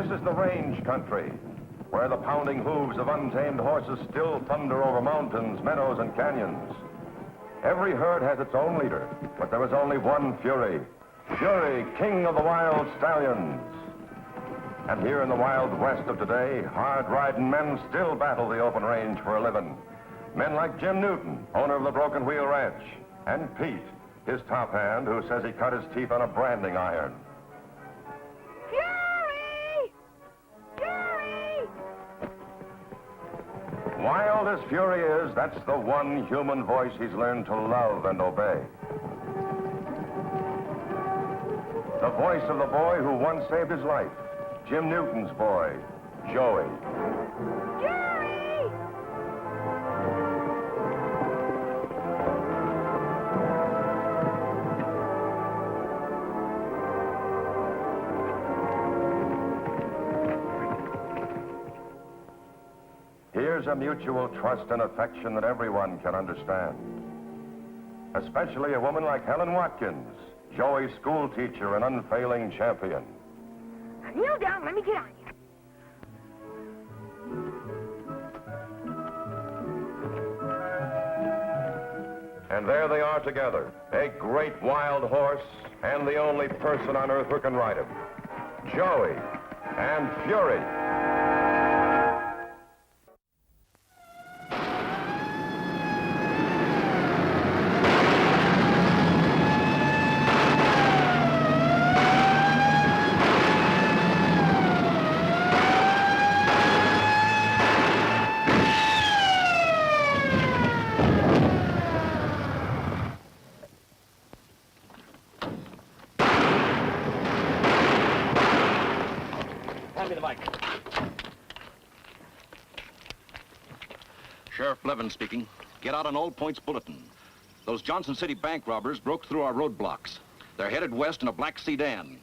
This is the range country, where the pounding hooves of untamed horses still thunder over mountains, meadows, and canyons. Every herd has its own leader, but there is only one Fury. Fury, king of the wild stallions. And here in the wild west of today, hard-riding men still battle the open range for a living. Men like Jim Newton, owner of the Broken Wheel Ranch, and Pete, his top hand, who says he cut his teeth on a branding iron. Fury! Fury! Wild as Fury is, that's the one human voice he's learned to love and obey. The voice of the boy who once saved his life, Jim Newton's boy, Joey. Fury! Here's a mutual trust and affection that everyone can understand. Especially a woman like Helen Watkins, Joey's school teacher and unfailing champion. Now kneel down, let me get on you. And there they are together, a great wild horse and the only person on earth who can ride him. Joey and Fury. Sheriff Blevins speaking. Get out an All Points bulletin. Those Johnson City bank robbers broke through our roadblocks. They're headed west in a black sedan.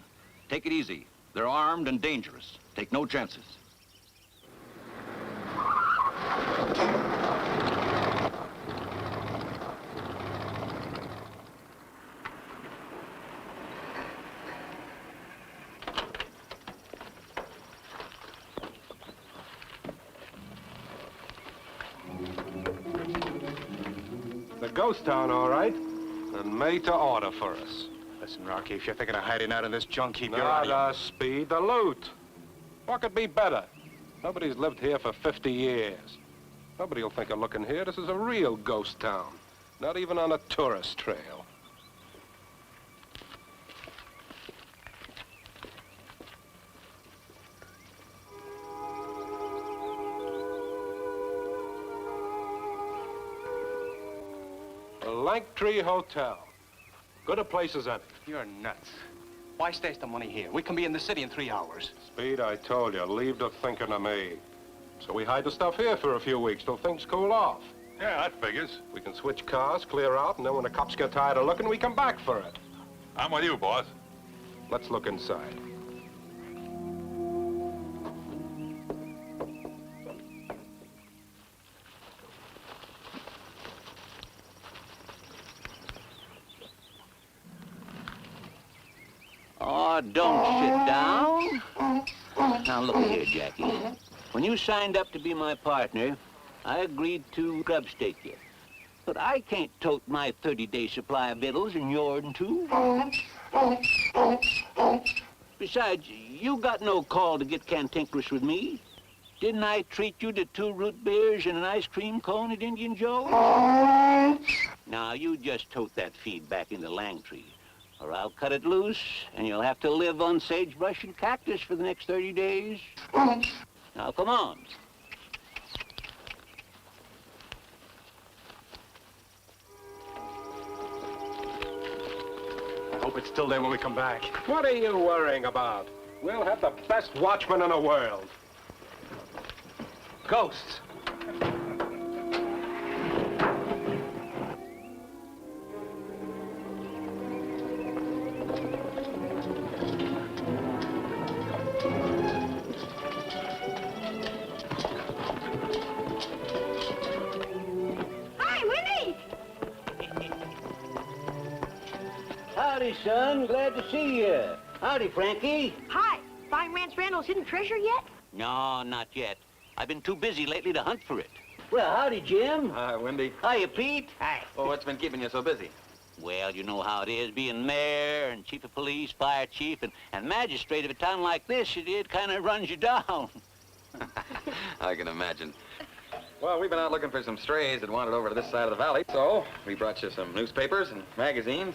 Take it easy. They're armed and dangerous. Take no chances. Ghost town, all right, and made to order for us. Listen, Rocky, if you're thinking of hiding out in this junk, keep your Not eye... the speed, the loot. What could be better? Nobody's lived here for 50 years. Nobody will think of looking here. This is a real ghost town, not even on a tourist trail. Langtree Hotel. Good a place as any. You're nuts. Why stash the money here? We can be in the city in 3 hours. Speed, I told you, leave the thinking of me. So we hide the stuff here for a few weeks till things cool off. Yeah, that figures. We can switch cars, clear out, and then when the cops get tired of looking, we come back for it. I'm with you, boss. Let's look inside. Oh, don't sit down. Now, look here, Jackie. When you signed up to be my partner, I agreed to grub stake you. But I can't tote my 30-day supply of victuals and yours too. Besides, you got no call to get cantankerous with me. Didn't I treat you to 2 root beers and an ice cream cone at Indian Joe's? Now, you just tote that feed back into Langtree, or I'll cut it loose, and you'll have to live on sagebrush and cactus for the next 30 days. Now, come on. I hope it's still there when we come back. What are you worrying about? We'll have the best watchman in the world. Ghosts. Howdy, son. Glad to see you. Howdy, Frankie. Hi. find Rance Randall's hidden treasure yet? No, not yet. I've been too busy lately to hunt for it. Well, howdy, Jim. Hi, Wendy. Hiya, Pete. Hi. Well, what's been keeping you so busy? Well, you know how it is, being mayor and chief of police, fire chief, and magistrate of a town like this, it kind of runs you down. I can imagine. Well, we've been out looking for some strays that wandered over to this side of the valley, so we brought you some newspapers and magazines.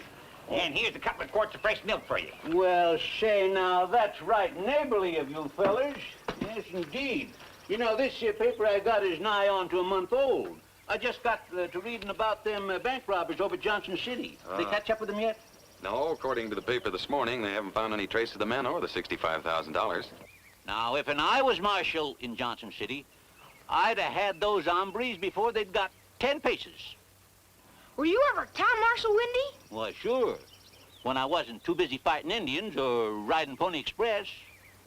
And here's a couple of quarts of fresh milk for you. Well, say now, that's right neighborly of you fellers. Yes, indeed. You know, this here paper I got is nigh on to a month old. I just got to reading about them bank robbers over at Johnson City. They catch up with them yet? No, according to the paper this morning, they haven't found any trace of the men or the $65,000. Now, if I was marshal in Johnson City, I'd have had those hombres before they'd got 10 paces. Were you ever town marshal, Windy? Why, sure. When I wasn't too busy fighting Indians or riding Pony Express.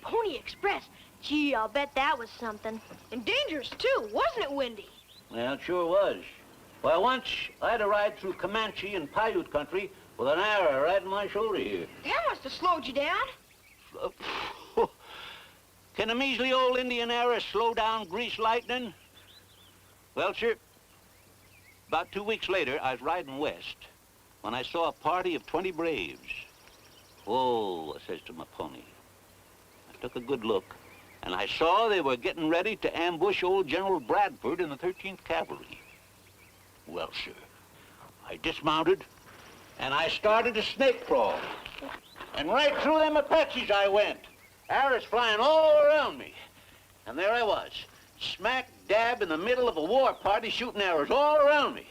Pony Express? Gee, I'll bet that was something. And dangerous, too, wasn't it, Windy? Well, it sure was. Well, once I had to ride through Comanche and Paiute country with an arrow right in my shoulder here. That must have slowed you down. Can a measly old Indian arrow slow down grease lightning? Well, sir, about 2 weeks later, I was riding west when I saw a party of 20 braves. Whoa, I says to my pony. I took a good look, and I saw they were getting ready to ambush old General Bradford in the 13th Cavalry. Well, sir, I dismounted, and I started a snake crawl. And right through them Apaches I went, arrows flying all around me. And there I was, smack dab in the middle of a war party shooting arrows all around me.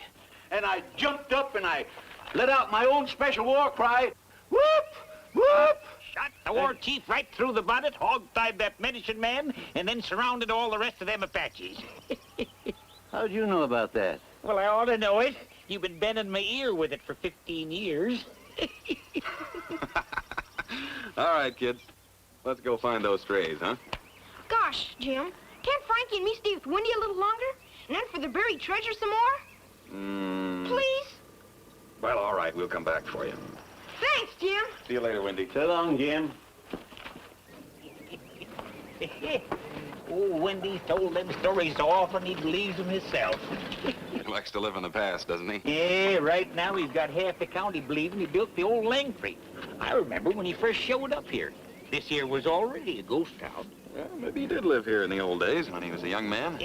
And I jumped up and I let out my own special war cry, whoop, whoop. Shot the war chief right through the bonnet, hog-tied that medicine man, and then surrounded all the rest of them Apaches. How'd you know about that? Well, I ought to know it. You've been bending my ear with it for 15 years. All right, kids. Let's go find those strays, huh? Gosh, Jim, can't Frankie and me stay with Windy a little longer? And then for the buried treasure some more? Please? Well, all right. We'll come back for you. Thanks, Jim. See you later, Wendy. So long, Jim. Oh, Wendy's told them stories so often he believes them himself. He likes to live in the past, doesn't he? Yeah, right now he's got half the county believing he built the old Langtree. I remember when he first showed up here. This here was already a ghost town. Well, maybe he did live here in the old days when he was a young man.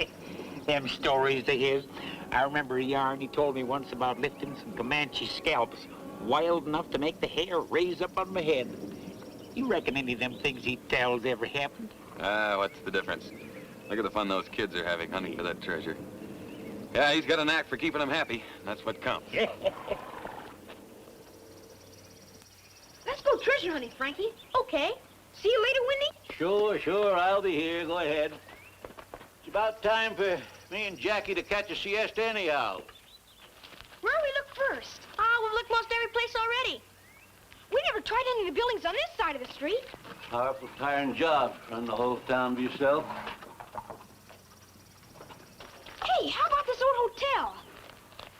Them stories of his. I remember a yarn he told me once about lifting some Comanche scalps, wild enough to make the hair raise up on my head. You reckon any of them things he tells ever happened? What's the difference? Look at the fun those kids are having hunting for that treasure. Yeah, he's got a knack for keeping them happy. That's what counts. Let's go treasure hunting, Frankie. Okay. See you later, Windy. Sure, I'll be here. Go ahead. It's about time for me and Jackie to catch a siesta anyhow. Where do we look first? We've looked most every place already. We never tried any of the buildings on this side of the street. Powerful, tiring job, run the whole town to yourself. Hey, how about this old hotel?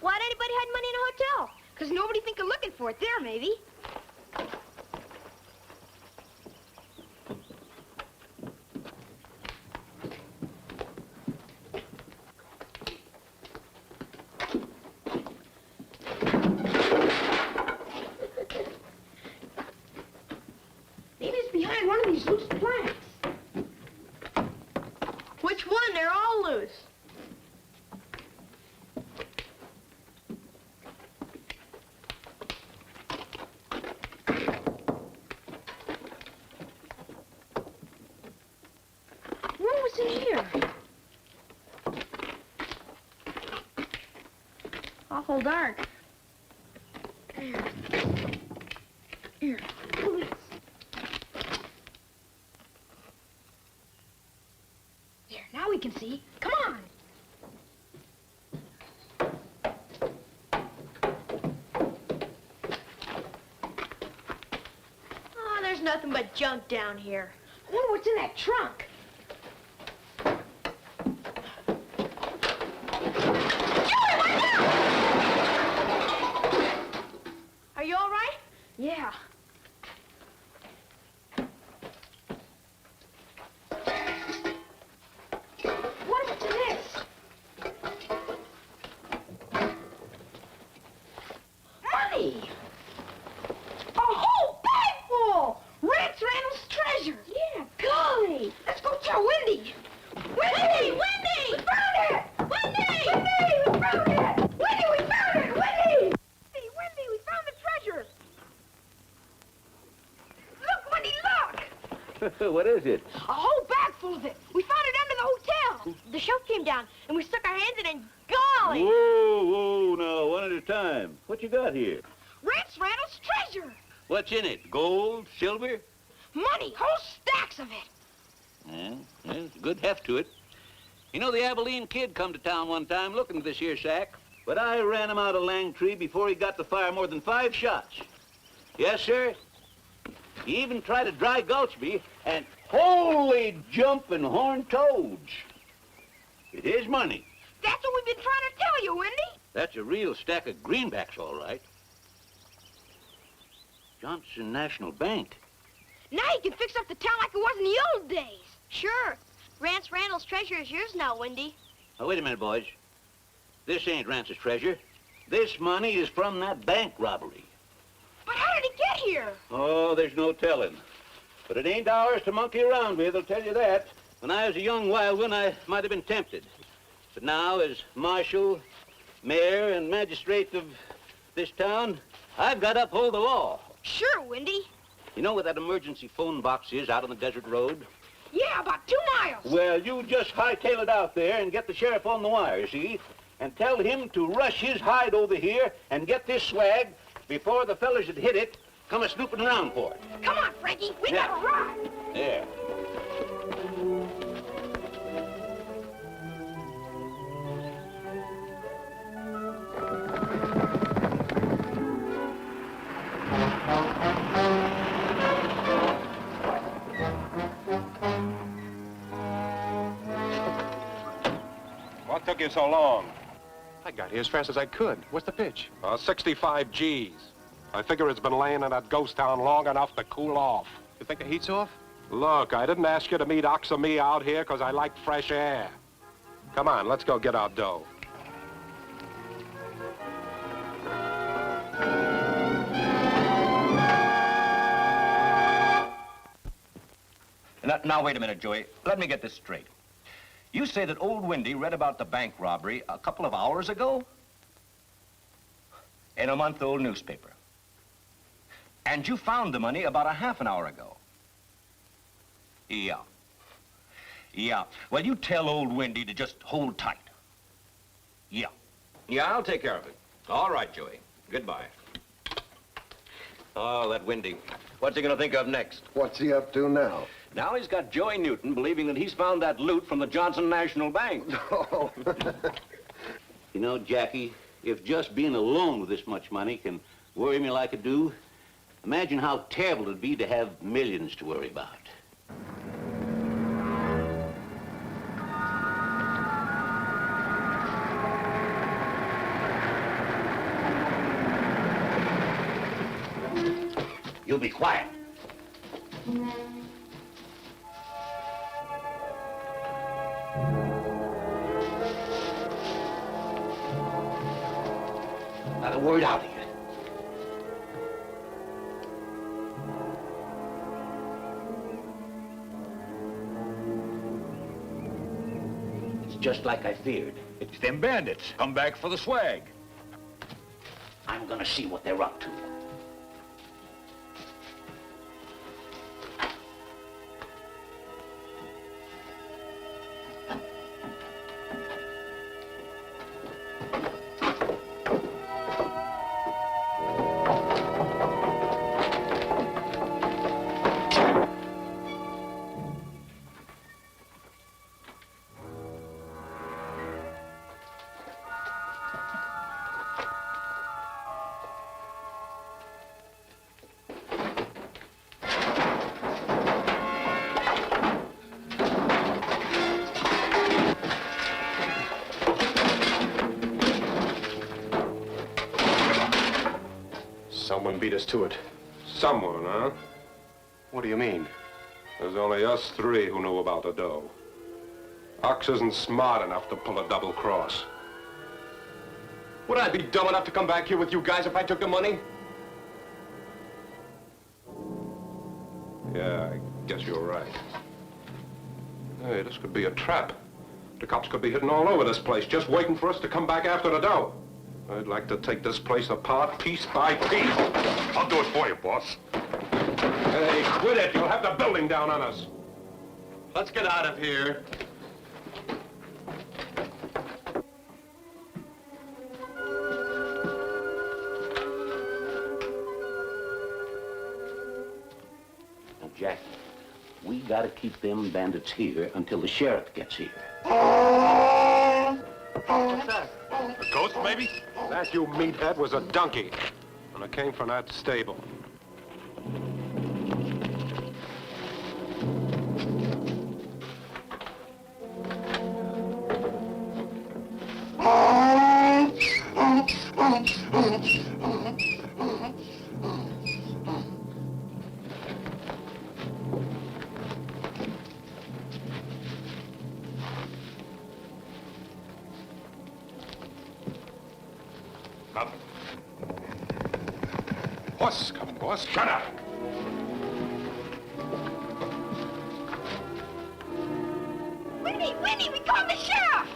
Why'd anybody hide money in a hotel? Because nobody think of looking for it there, maybe. Maybe it's behind one of these loose planks. Which one? They're all loose. What was in here? Awful dark. Here, please. There, now we can see. Come on. Oh, there's nothing but junk down here. I wonder what's in that trunk. Are you all right? Yeah. What is it? A whole bag full of it. We found it under the hotel. The shelf came down, and we stuck our hands in it, and golly! Whoa, now, one at a time. What you got here? Rance Randall's treasure. What's in it? Gold? Silver? Money, whole stacks of it. Yeah, there's a good heft to it. You know, the Abilene kid come to town one time looking for this here sack, but I ran him out of Langtree before he got to fire more than 5 shots. Yes, sir. He even tried to dry gulch me, and holy jumping horned toads. It is money. That's what we've been trying to tell you, Wendy. That's a real stack of greenbacks, all right. Johnson National Bank. Now you can fix up the town like it was in the old days. Sure. Rance Randall's treasure is yours now, Wendy. Now, wait a minute, boys. This ain't Rance's treasure. This money is from that bank robbery. But how did it get here? Oh, there's no telling. But it ain't ours to monkey around with, I'll tell you that. When I was a young wild one, I might have been tempted. But now, as marshal, mayor, and magistrate of this town, I've got to uphold the law. Sure, Wendy. You know where that emergency phone box is out on the desert road? Yeah, about 2 miles. Well, you just hightail it out there and get the sheriff on the wire, see? And tell him to rush his hide over here and get this swag before the fellas that hit it come a-snooping around for it. Come on, Frankie. We Yeah. gotta ride. There. What took you so long? I got here as fast as I could. What's the pitch? 65 G's. I figure it's been laying in that ghost town long enough to cool off. You think the heat's off? Look, I didn't ask you to meet Ox and me out here because I like fresh air. Come on, let's go get our dough. Now, wait a minute, Joey. Let me get this straight. You say that old Windy read about the bank robbery a couple of hours ago? In a month-old newspaper. And you found the money about a half an hour ago. Yeah. Yeah. Well, you tell old Windy to just hold tight. Yeah. Yeah, I'll take care of it. All right, Joey. Goodbye. Oh, that Windy. What's he gonna think of next? What's he up to now? Now he's got Joey Newton believing that he's found that loot from the Johnson National Bank. Oh. You know, Jackie, if just being alone with this much money can worry me like it do, imagine how terrible it'd be to have millions to worry about. You be quiet. Not a word out of you. It's just like I feared. It's them bandits. Come back for the swag. I'm gonna see what they're up to. Someone beat us to it. Someone, huh? What do you mean? There's only us 3 who knew about the dough. Ox isn't smart enough to pull a double cross. Would I be dumb enough to come back here with you guys if I took the money? Yeah, I guess you're right. Hey, this could be a trap. The cops could be hitting all over this place, just waiting for us to come back after the dough. I'd like to take this place apart piece by piece. I'll do it for you, boss. Hey, Hey, quit it. You'll have the building down on us. Let's get out of here. Now, Jack, we gotta keep them bandits here until the sheriff gets here. What's that? A ghost, maybe? That, you meathead, was a donkey. And it came from that stable. Nothing. Horse is coming, boss. Shut up. Winnie, Winnie, we got the sheriff!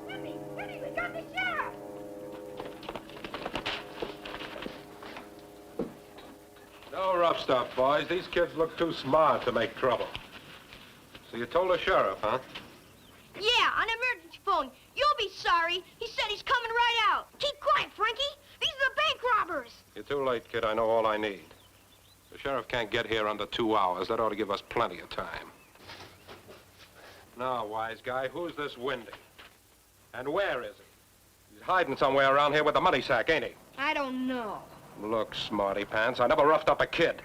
Winnie, Winnie, we got the sheriff! No rough stuff, boys. These kids look too smart to make trouble. So you told the sheriff, huh? Yeah, on emergency phone. You'll be sorry. He said he's coming right out. Keep quiet, Frankie. These are the bank robbers. You're too late, kid. I know all I need. The sheriff can't get here under 2 hours. That ought to give us plenty of time. Now, wise guy, who's this Windy? And where is he? He's hiding somewhere around here with the money sack, ain't he? I don't know. Look, smarty pants, I never roughed up a kid.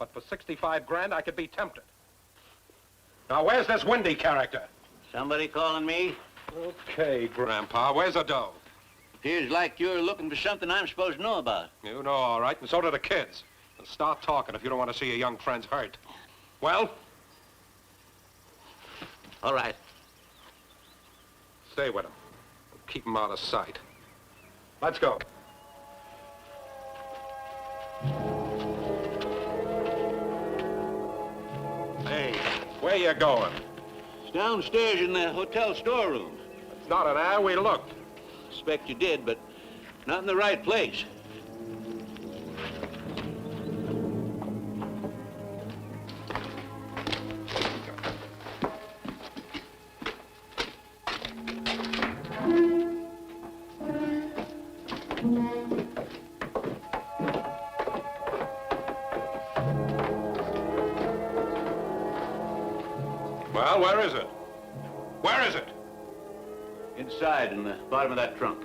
But for 65 grand, I could be tempted. Now, where's this Windy character? Somebody calling me? Okay, Grandpa, where's the dough? Appears like you're looking for something I'm supposed to know about. You know, all right, and so do the kids. And start talking if you don't want to see your young friends hurt. Well? All right. Stay with him. Keep him out of sight. Let's go. Hey, where you going? It's downstairs in the hotel storeroom. It's not an hour. We looked. Suspect you did, but not in the right place. Well, where is it? Where is it? Inside, in the bottom of that trunk.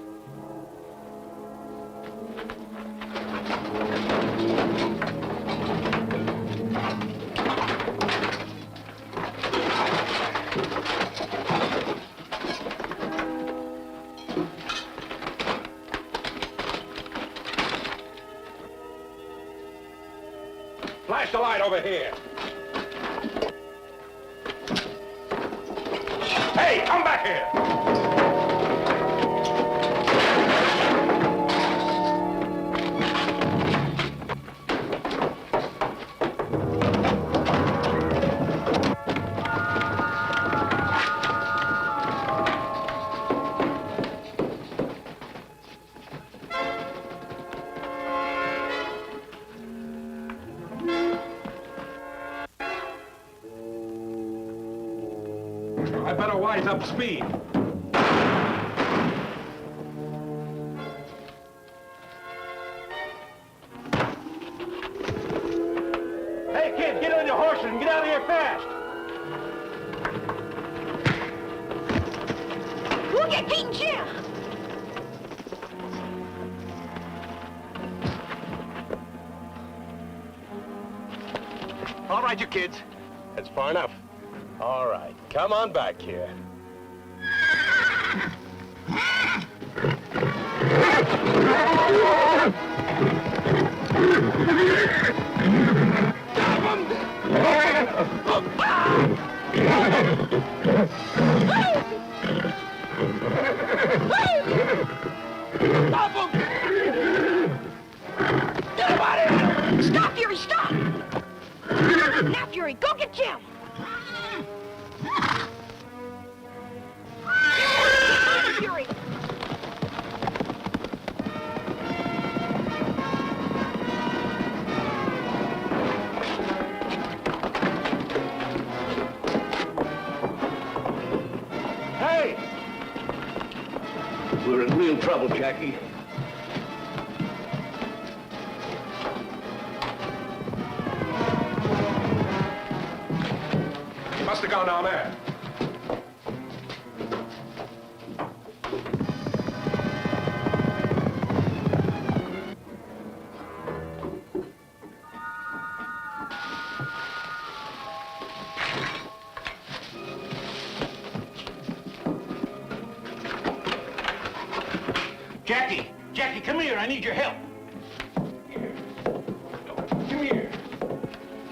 Flash the light over here. Hey, come back here! I better wise up speed. Hey, kid, get on your horses and get out of here fast. We'll get Pete and Jim. All right, you kids. That's far enough. All right, come on back here. Stop him! Get him out of here! Stop, Fury, stop! Now, Fury, go get Jim! Fury! in trouble, Jackie. He must have gone down there. Jackie! Jackie, come here. I need your help. Come here.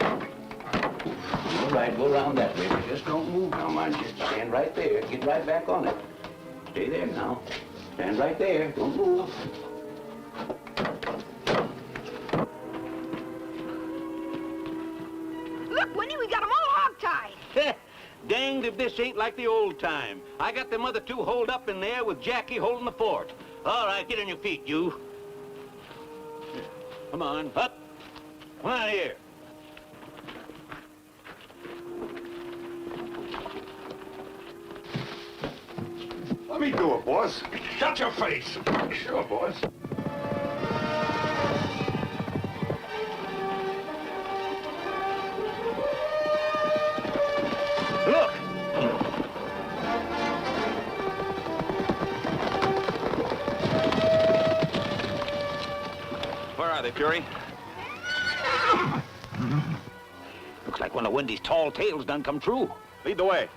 All right, go around that way, but just don't move now, mind you. Stand right there. Get right back on it. Stay there now. Stand right there. Don't move. Look, Winnie, we got them all hog-tied. Danged if this ain't like the old time. I got them other two holed up in there with Jackie holding the fort. All right, get on your feet, you. Here, come on, up. Come on here. Let me do it, boss. Shut your face. Sure, boss. Look! Where are they, Fury? Looks like one of Wendy's tall tales done come true. Lead the way.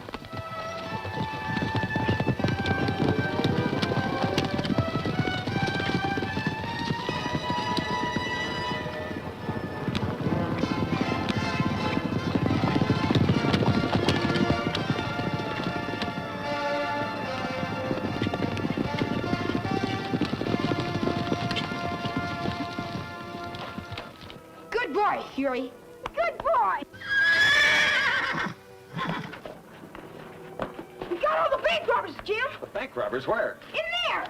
Good boy, Fury. Good boy. We got all the bank robbers, Jim. The bank robbers, where? In there.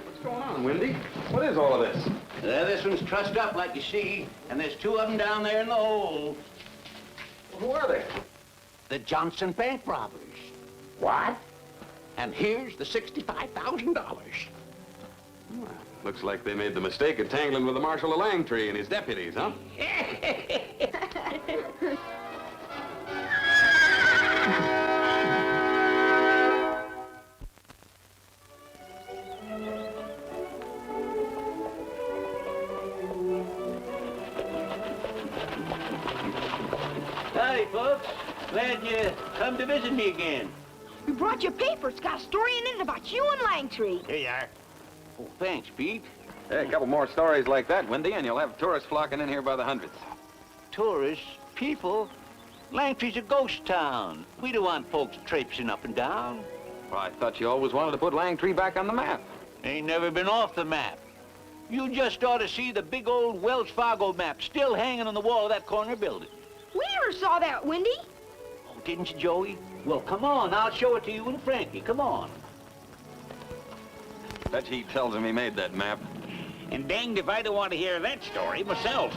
What's going on, Windy? What is all of this? This one's trussed up like you see, and there's two of them down there in the hole. Who are they? The Johnson bank robbers. What? And here's the $65,000. Looks like they made the mistake of tangling with the Marshal of Langtree and his deputies, huh? Howdy, folks. Glad you come to visit me again. We brought you a paper. It's got a story in it about you and Langtree. Here you are. Oh, thanks, Pete. Hey, a couple more stories like that, Windy, and you'll have tourists flocking in here by the hundreds. Tourists, people. Langtree's a ghost town. We don't want folks traipsing up and down. Well, I thought you always wanted to put Langtree back on the map. Ain't never been off the map. You just ought to see the big old Wells Fargo map still hanging on the wall of that corner building. We never saw that, Wendy. Oh, didn't you, Joey? Well, come on. I'll show it to you and Frankie. Come on. Bet he tells him he made that map. And danged if I don't want to hear that story myself.